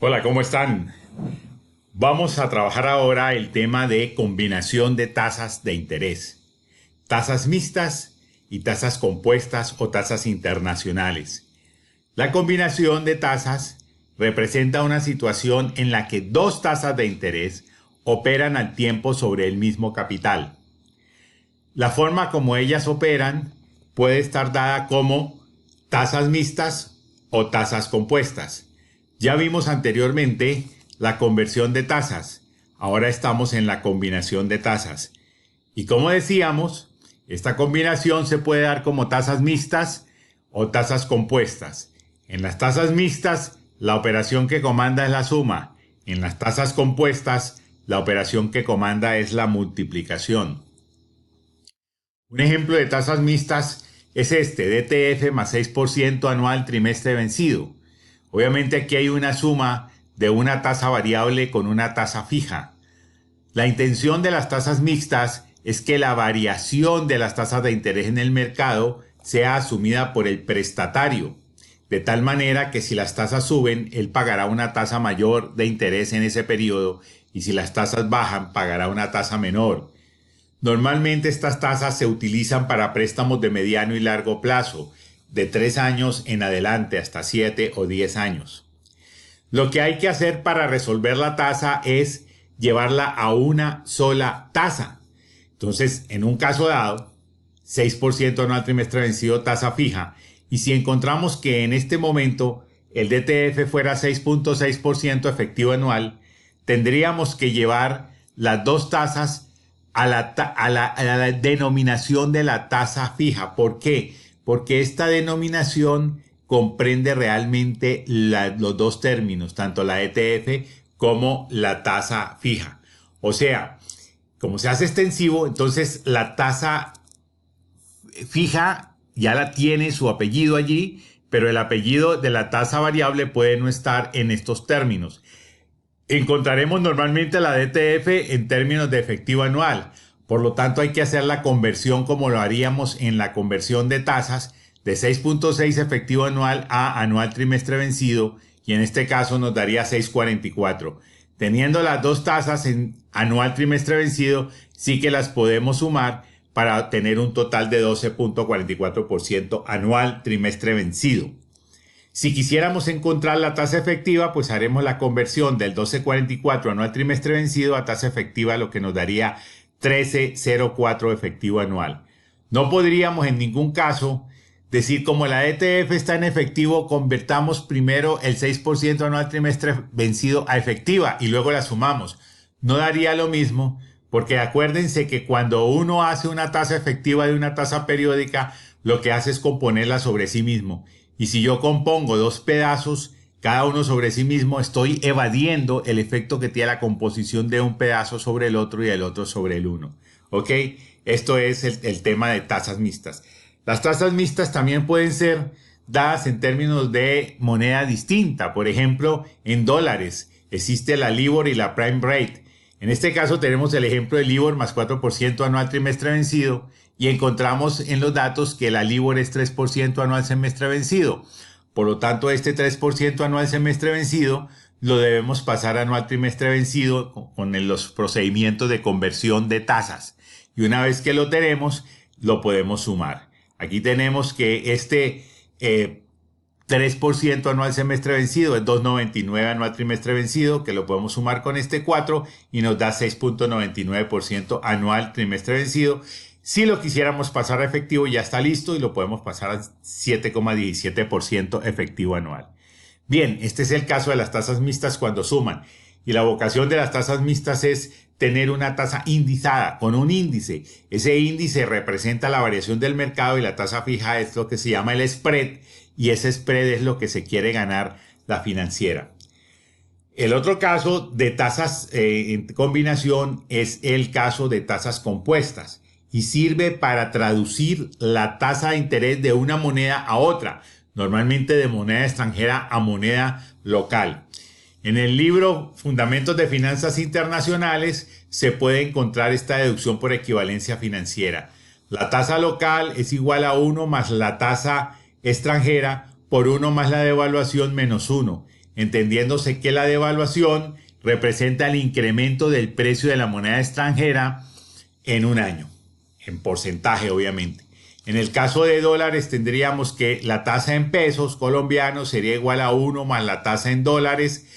Hola, ¿cómo están? Vamos a trabajar ahora el tema de combinación de tasas de interés. Tasas mixtas y tasas compuestas o tasas internacionales. La combinación de tasas representa una situación en la que dos tasas de interés operan al tiempo sobre el mismo capital. La forma como ellas operan puede estar dada como tasas mixtas o tasas compuestas. Ya vimos anteriormente la conversión de tasas. Ahora estamos en la combinación de tasas. Y como decíamos, esta combinación se puede dar como tasas mixtas o tasas compuestas. En las tasas mixtas, la operación que comanda es la suma. En las tasas compuestas, la operación que comanda es la multiplicación. Un ejemplo de tasas mixtas es este, DTF más 6% anual trimestre vencido. Obviamente aquí hay una suma de una tasa variable con una tasa fija. La intención de las tasas mixtas es que la variación de las tasas de interés en el mercado sea asumida por el prestatario, de tal manera que si las tasas suben, él pagará una tasa mayor de interés en ese periodo y si las tasas bajan, pagará una tasa menor. Normalmente estas tasas se utilizan para préstamos de mediano y largo plazo, de 3 años en adelante hasta 7 o 10 años. Lo que hay que hacer para resolver la tasa es llevarla a una sola tasa. Entonces, en un caso dado, 6% anual trimestre vencido tasa fija, y si encontramos que en este momento el DTF fuera 6.6% efectivo anual, tendríamos que llevar las dos tasas a la denominación de la tasa fija. ¿Por qué? Porque esta denominación comprende realmente los dos términos, tanto la ETF como la tasa fija. O sea, como se hace extensivo, entonces la tasa fija ya la tiene su apellido allí, pero el apellido de la tasa variable puede no estar en estos términos. Encontraremos normalmente la DTF en términos de efectivo anual. Por lo tanto, hay que hacer la conversión como lo haríamos en la conversión de tasas de 6.6 efectivo anual a anual trimestre vencido, y en este caso nos daría 6.44. Teniendo las dos tasas en anual trimestre vencido, sí que las podemos sumar para tener un total de 12.44% anual trimestre vencido. Si quisiéramos encontrar la tasa efectiva, pues haremos la conversión del 12.44 anual trimestre vencido a tasa efectiva, lo que nos daría 13.04 efectivo anual. No podríamos en ningún caso decir como la ETF está en efectivo, convertamos primero el 6% anual trimestre vencido a efectiva y luego la sumamos. No daría lo mismo, porque acuérdense que cuando uno hace una tasa efectiva de una tasa periódica, lo que hace es componerla sobre sí mismo. Y si yo compongo dos pedazos, cada uno sobre sí mismo, estoy evadiendo el efecto que tiene la composición de un pedazo sobre el otro y el otro sobre el uno. ¿Ok? Esto es el tema de tasas mixtas. Las tasas mixtas también pueden ser dadas en términos de moneda distinta. Por ejemplo, en dólares existe la LIBOR y la Prime Rate. En este caso tenemos el ejemplo de LIBOR más 4% anual trimestre vencido y encontramos en los datos que la LIBOR es 3% anual semestre vencido. Por lo tanto, este 3% anual semestre vencido lo debemos pasar a anual trimestre vencido con los procedimientos de conversión de tasas. Y una vez que lo tenemos, lo podemos sumar. Aquí tenemos que este 3% anual semestre vencido es 2.99 anual trimestre vencido, que lo podemos sumar con este 4 y nos da 6.99% anual trimestre vencido. Si lo quisiéramos pasar a efectivo, ya está listo y lo podemos pasar a 7.17% efectivo anual. Bien, este es el caso de las tasas mixtas cuando suman. Y la vocación de las tasas mixtas es tener una tasa indizada con un índice. Ese índice representa la variación del mercado y la tasa fija es lo que se llama el spread, y ese spread es lo que se quiere ganar la financiera. El otro caso de tasas en combinación es el caso de tasas compuestas y sirve para traducir la tasa de interés de una moneda a otra, normalmente de moneda extranjera a moneda local. En el libro Fundamentos de Finanzas Internacionales se puede encontrar esta deducción por equivalencia financiera. La tasa local es igual a 1 más la tasa extranjera por 1 más la devaluación menos 1. entendiéndose que la devaluación representa el incremento del precio de la moneda extranjera en un año, en porcentaje obviamente. En el caso de dólares tendríamos que la tasa en pesos colombianos sería igual a 1 más la tasa en dólares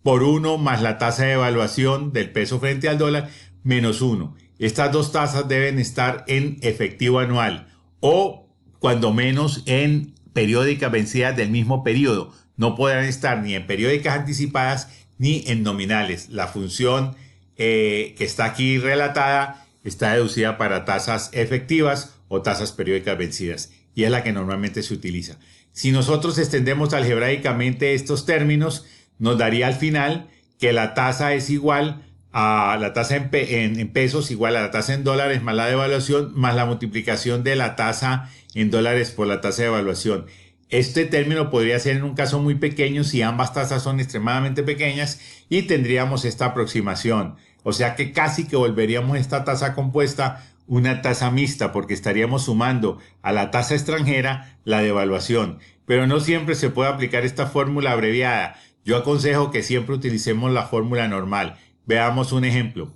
por 1 más la tasa de evaluación del peso frente al dólar menos 1. Estas dos tasas deben estar en efectivo anual o cuando menos en periódicas vencidas del mismo periodo. No podrán estar ni en periódicas anticipadas ni en nominales. La función que está aquí relatada está deducida para tasas efectivas o tasas periódicas vencidas y es la que normalmente se utiliza. Si nosotros extendemos algebraicamente estos términos, nos daría al final que la tasa es igual a la tasa en pesos igual a la tasa en dólares más la devaluación más la multiplicación de la tasa en dólares por la tasa de evaluación. Este término podría ser en un caso muy pequeño si ambas tasas son extremadamente pequeñas y tendríamos esta aproximación. O sea que casi que volveríamos esta tasa compuesta una tasa mixta porque estaríamos sumando a la tasa extranjera la devaluación. Pero no siempre se puede aplicar esta fórmula abreviada. Yo aconsejo que siempre utilicemos la fórmula normal. Veamos un ejemplo.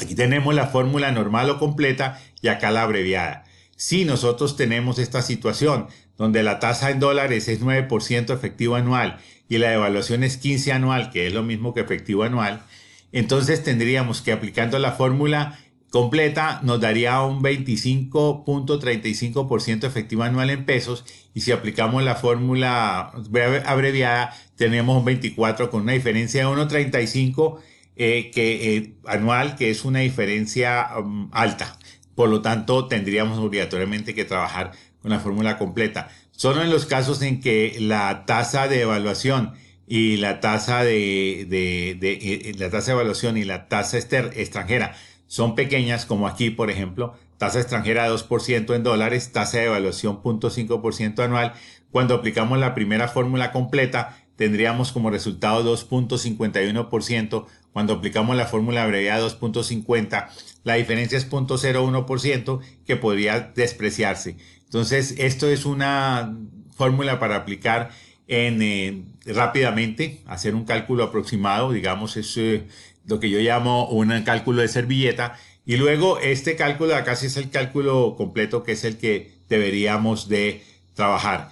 Aquí tenemos la fórmula normal o completa y acá la abreviada. Si nosotros tenemos esta situación donde la tasa en dólares es 9% efectivo anual y la devaluación es 15 anual, que es lo mismo que efectivo anual, entonces tendríamos que aplicando la fórmula completa nos daría un 25.35% efectivo anual en pesos y si aplicamos la fórmula abreviada tenemos un 24 con una diferencia de 1.35 anual, que es una diferencia alta. Por lo tanto, tendríamos obligatoriamente que trabajar con la fórmula completa. Solo en los casos en que la tasa de evaluación y la tasa la tasa de evaluación y la tasa extranjera son pequeñas, como aquí, por ejemplo, tasa extranjera 2% en dólares, tasa de evaluación 0.5% anual. Cuando aplicamos la primera fórmula completa, tendríamos como resultado 2.51%. Cuando aplicamos la fórmula abreviada 2.50, la diferencia es 0.01% que podría despreciarse. Entonces, esto es una fórmula para aplicar rápidamente, hacer un cálculo aproximado, digamos, es lo que yo llamo un cálculo de servilleta. Y luego este cálculo acá sí es el cálculo completo, que es el que deberíamos de trabajar.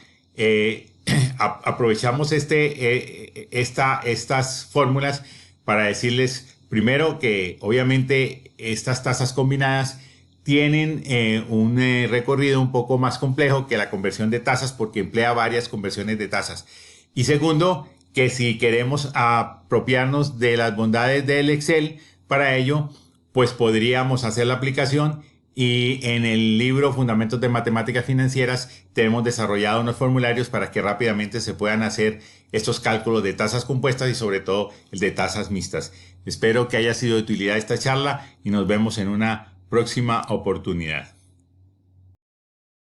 Aprovechamos estas fórmulas para decirles primero que obviamente estas tasas combinadas tienen un recorrido un poco más complejo que la conversión de tasas porque emplea varias conversiones de tasas. Y segundo, que si queremos apropiarnos de las bondades del Excel, para ello, pues podríamos hacer la aplicación y en el libro Fundamentos de Matemáticas Financieras tenemos desarrollado unos formularios para que rápidamente se puedan hacer estos cálculos de tasas compuestas y sobre todo el de tasas mixtas. Espero que haya sido de utilidad esta charla y nos vemos en una próxima oportunidad.